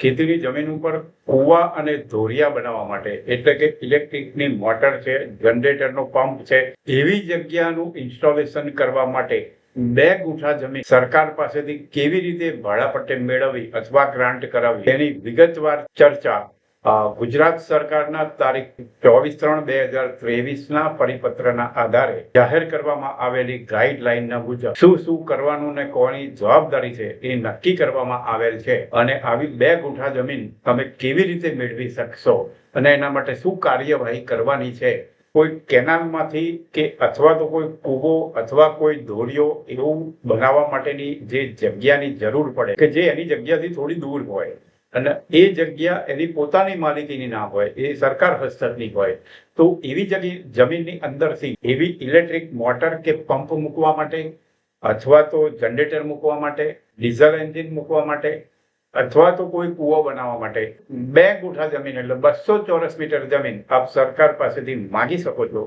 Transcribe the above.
ખેતીની જમીન ઉપર કૂવા અને ધોરિયા બનાવવા માટે, એટલે કે ઇલેક્ટ્રિકની મોટર છે, જનરેટરનો પંપ છે, એવી જગ્યાનું ઇન્સ્ટોલેશન કરવા માટે 2 ગુંઠા જમીન સરકાર પાસેથી કેવી રીતે ભાડા પટ્ટે મેળવવી અથવા ગ્રાન્ટ કરાવવી તેની વિગતવાર ચર્ચા ગુજરાત સરકારના તારીખ 24/3/2023ના પરિપત્રના આધારે જાહેર કરવામાં આવેલી ગાઈડલાઈનના મુજબ શું કરવાનું ને કોની જવાબદારી છે એ નક્કી કરવામાં આવેલ છે અને આવી 2 ગુંઠા જમીન તમે કેવી રીતે મેળવી શકશો અને એના માટે શું કાર્યવાહી કરવાની છે, કોઈ કેનાલમાંથી કે અથવા તો કોઈ કૂવો અથવા કોઈ ધોરિયો એવું બનાવવા માટેની જે જગ્યાની જરૂર પડે કે જે એની જગ્યાથી થોડી દૂર હોય અને એ જગ્યા એની પોતાની માલિકીની ના હોય, એ સરકાર હસ્તકની હોય, તો એવી જમીનની અંદરથી એવી ઇલેક્ટ્રિક મોટર કે પંપ મૂકવા માટે અથવા તો જનરેટર મૂકવા માટે, ડીઝલ એન્જિન મૂકવા માટે અથવા તો કોઈ કૂવો બનાવવા માટે 2 ગુંઠા જમીન એટલે 200 ચોરસ મીટર જમીન આપ સરકાર પાસેથી માંગી શકો છો